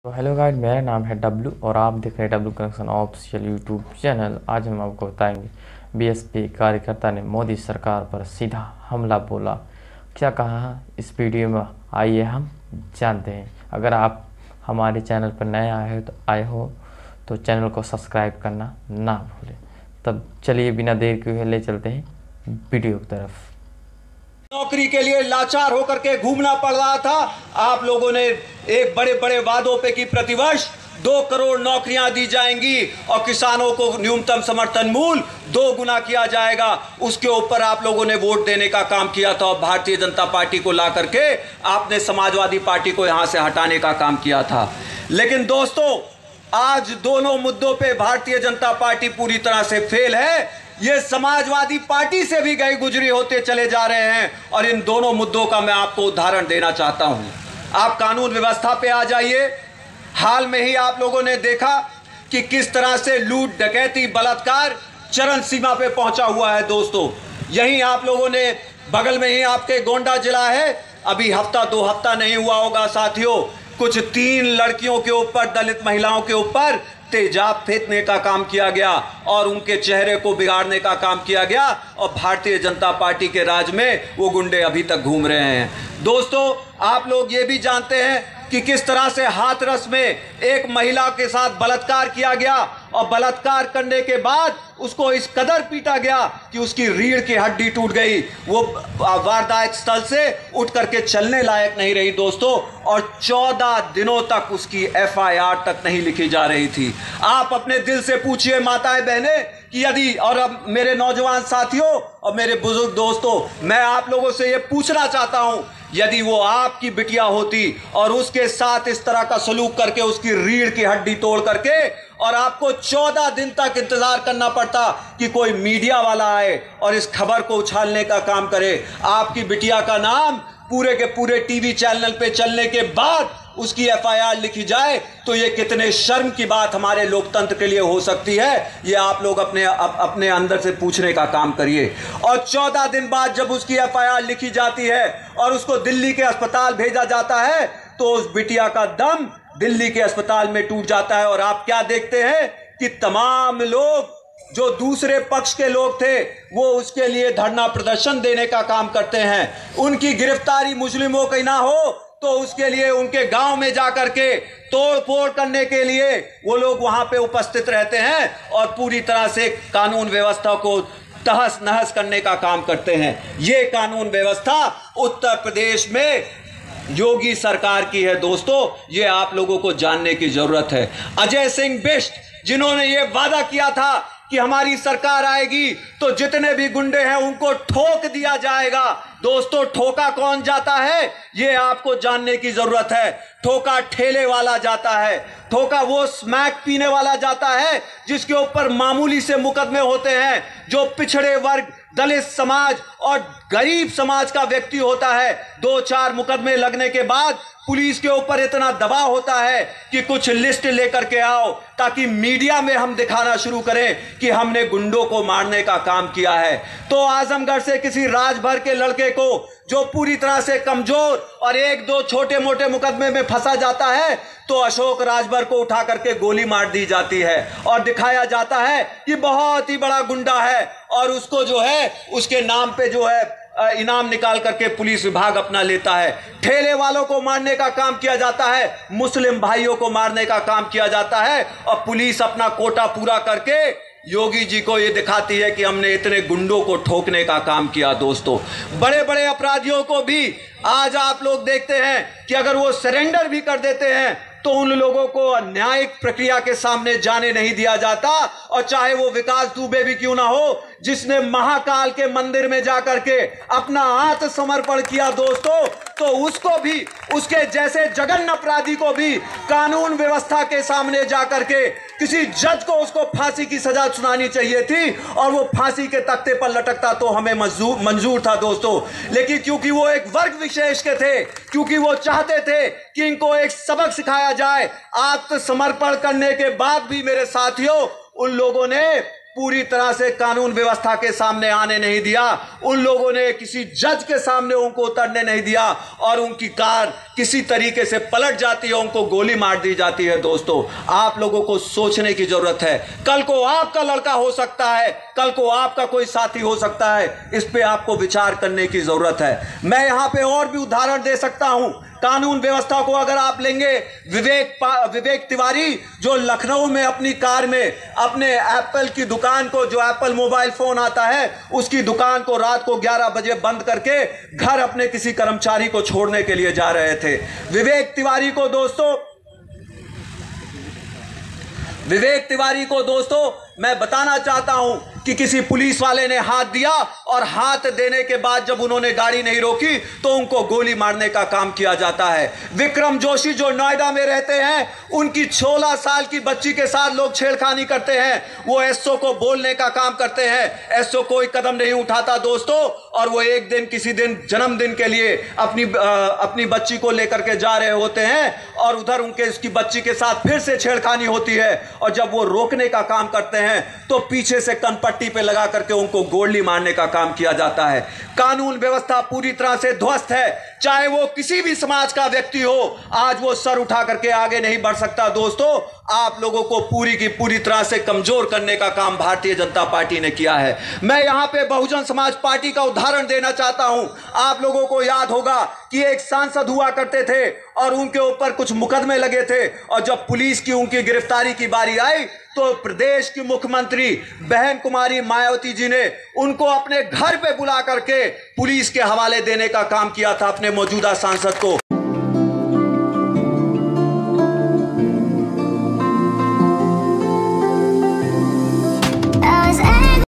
तो hello guys, मेरा नाम है डब्लू और आप देख रहे हैं W connection official YouTube channel. आज हम आपको बताएंगे बीएसपी कार्यकर्ता ने मोदी सरकार पर सीधा हमला बोला। क्या कहा इस वीडियो में, आइए हम जानते हैं। अगर आप हमारे चैनल पर नए आए हो तो चैनल को सब्सक्राइब करना ना भूलें। तब चलिए बिना देर के हुए ले चलते हैं वीडियो की तरफ। नौकरी के लिए लाचार होकर के घूमना पड़ रहा था। आप लोगों ने एक बड़े बड़े वादों पे की प्रतिवर्ष 2 करोड़ नौकरियां दी जाएंगी और किसानों को न्यूनतम समर्थन मूल्य 2 गुना किया जाएगा। उसके ऊपर आप लोगों ने वोट देने का काम किया था और भारतीय जनता पार्टी को ला करके आपने समाजवादी पार्टी को यहां से हटाने का काम किया था। लेकिन दोस्तों, आज दोनों मुद्दों पे भारतीय जनता पार्टी पूरी तरह से फेल है। ये समाजवादी पार्टी से भी गई गुजरी होते चले जा रहे हैं और इन दोनों मुद्दों का मैं आपको उदाहरण देना चाहता हूं। आप कानून व्यवस्था पे आ जाइए। हाल में ही आप लोगों ने देखा कि किस तरह से लूट, डकैती, बलात्कार चरम सीमा पे पहुंचा हुआ है। दोस्तों, यहीं आप लोगों ने बगल में ही आपके गोंडा जिला है, अभी हफ्ता 2 हफ्ता नहीं हुआ होगा साथियों, कुछ 3 लड़कियों के ऊपर, दलित महिलाओं के ऊपर तेजाब फेंकने का काम किया गया और उनके चेहरे को बिगाड़ने का काम किया गया और भारतीय जनता पार्टी के राज में वो गुंडे अभी तक घूम रहे हैं। दोस्तों, आप लोग ये भी जानते हैं कि किस तरह से हाथरस में एक महिला के साथ बलात्कार किया गया और बलात्कार करने के बाद उसको इस कदर पीटा गया कि उसकी रीढ़ की हड्डी टूट गई। वो वारदात स्थल से उठ करके चलने लायक नहीं रही दोस्तों, और 14 दिनों तक उसकी एफआईआर तक नहीं लिखी जा रही थी। आप अपने दिल से पूछिए माताएं बहनें कि यदि, और अब मेरे नौजवान साथियों और मेरे बुजुर्ग दोस्तों, मैं आप लोगों से ये पूछना चाहता हूं, यदि वो आपकी बिटिया होती और उसके साथ इस तरह का सलूक करके उसकी रीढ़ की हड्डी तोड़ करके और आपको 14 दिन तक इंतजार करना पड़ता कि कोई मीडिया वाला आए और इस खबर को उछालने का काम करे, आपकी बिटिया का नाम पूरे के पूरे टीवी चैनल पे चलने के बाद उसकी एफआईआर लिखी जाए, तो ये कितने शर्म की बात हमारे लोकतंत्र के लिए हो सकती है। ये आप लोग अपने अंदर से पूछने का काम करिए। और 14 दिन बाद जब उसकी एफआईआर लिखी जाती है और उसको दिल्ली के अस्पताल भेजा जाता है, तो उस बिटिया का दम दिल्ली के अस्पताल में टूट जाता है। और आप क्या देखते हैं कि तमाम लोग, जो दूसरे पक्ष के लोग थे, वो उसके लिए धरना प्रदर्शन देने का काम करते हैं। उनकी गिरफ्तारी मुस्लिमों की ना हो तो उसके लिए उनके गांव में जाकर के तोड़ फोड़ करने के लिए वो लोग वहां पे उपस्थित रहते हैं और पूरी तरह से कानून व्यवस्था को तहस नहस करने का काम करते हैं। ये कानून व्यवस्था उत्तर प्रदेश में योगी सरकार की है दोस्तों, ये आप लोगों को जानने की जरूरत है। अजय सिंह बिष्ट, जिन्होंने ये वादा किया था कि हमारी सरकार आएगी तो जितने भी गुंडे हैं उनको ठोक दिया जाएगा। दोस्तों, ठोका कौन जाता है ये आपको जानने की जरूरत है। ठोका ठेले वाला जाता है, ठोका वो स्मैक पीने वाला जाता है जिसके ऊपर मामूली से मुकदमे होते हैं, जो पिछड़े वर्ग, दलित समाज और गरीब समाज का व्यक्ति होता है। 2-4 मुकदमे लगने के बाद पुलिस के ऊपर इतना दबाव होता है कि कुछ लिस्ट लेकर के आओ ताकि मीडिया में हम दिखाना शुरू करें कि हमने गुंडों को मारने का काम किया है। तो आजमगढ़ से किसी राजभर के लड़के को, जो पूरी तरह से कमजोर और 1-2 छोटे मोटे मुकदमे में फंसा जाता है, तो अशोक राजभर को उठा करके गोली मार दी जाती है और दिखाया जाता है कि बहुत ही बड़ा गुंडा है और उसको जो है उसके नाम पे जो है इनाम निकाल करके पुलिस विभाग अपना लेता है। ठेले वालों को मारने का काम किया जाता है, मुस्लिम भाइयों को मारने का काम किया जाता है और पुलिस अपना कोटा पूरा करके योगी जी को ये दिखाती है कि हमने इतने गुंडों को ठोकने का काम किया। दोस्तों, बड़े बड़े अपराधियों को भी आज आप लोग देखते हैं कि अगर वो सरेंडर भी कर देते हैं तो उन लोगों को न्यायिक प्रक्रिया के सामने जाने नहीं दिया जाता। और चाहे वो विकास दुबे भी क्यों ना हो, जिसने महाकाल के मंदिर में जाकर के अपना आत्मसमर्पण किया दोस्तों, तो उसको भी, उसके जैसे जघन्य अपराधी को भी कानून व्यवस्था के सामने जाकर के किसी जज को उसको फांसी की सजा सुनानी चाहिए थी और वो फांसी के तख्ते पर लटकता तो हमें मंजूर था दोस्तों। लेकिन क्योंकि वो एक वर्ग विशेष के थे, क्योंकि वो चाहते थे कि इनको एक सबक सिखाया जाए, आत्मसमर्पण करने के बाद भी मेरे साथियों उन लोगों ने पूरी तरह से कानून व्यवस्था के सामने आने नहीं दिया। उन लोगों ने किसी जज के सामने उनको उतरने नहीं दिया और उनकी कार किसी तरीके से पलट जाती है, उनको गोली मार दी जाती है। दोस्तों, आप लोगों को सोचने की जरूरत है। कल को आपका लड़का हो सकता है, कल को आपका कोई साथी हो सकता है, इस पे आपको विचार करने की जरूरत है। मैं यहां पे और भी उदाहरण दे सकता हूं। कानून व्यवस्था को अगर आप लेंगे, विवेक तिवारी जो लखनऊ में अपनी कार में अपने एप्पल की दुकान को, जो एप्पल मोबाइल फोन आता है, उसकी दुकान को रात को 11 बजे बंद करके घर अपने किसी कर्मचारी को छोड़ने के लिए जा रहे थे। विवेक तिवारी को दोस्तों मैं बताना चाहता हूं कि किसी पुलिस वाले ने हाथ दिया और हाथ देने के बाद जब उन्होंने गाड़ी नहीं रोकी तो उनको गोली मारने का काम किया जाता है। विक्रम जोशी जो नोएडा में रहते हैं, उनकी 16 साल की बच्ची के साथ लोग छेड़खानी करते हैं, वो एसओ को बोलने का काम करते हैं, एसओ कोई कदम नहीं उठाता दोस्तों, और वो एक दिन किसी दिन जन्मदिन के लिए अपनी बच्ची को लेकर के जा रहे होते हैं और उधर उसकी बच्ची के साथ फिर से छेड़खानी होती है, और जब वो रोकने का काम करते हैं तो पीछे से कनपट्टी पे लगा करके उनको गोली मारने का काम किया जाता है। कानून व्यवस्था पूरी तरह से ध्वस्त है, चाहे वो किसी भी समाज का व्यक्ति हो, आज वो सर उठा करके आगे नहीं बढ़ सकता। दोस्तों, आप लोगों को पूरी की पूरी तरह से कमजोर करने का काम भारतीय जनता पार्टी ने किया है। मैं यहां पे बहुजन समाज पार्टी का उदाहरण देना चाहता हूं। आप लोगों को याद होगा कि एक सांसद हुआ करते थे और उनके ऊपर कुछ मुकदमे लगे थे, और जब पुलिस की उनकी गिरफ्तारी की बारी आई तो प्रदेश की मुख्यमंत्री बहन कुमारी मायावती जी ने उनको अपने घर पे बुला करके पुलिस के हवाले देने का काम किया था, अपने मौजूदा सांसद को।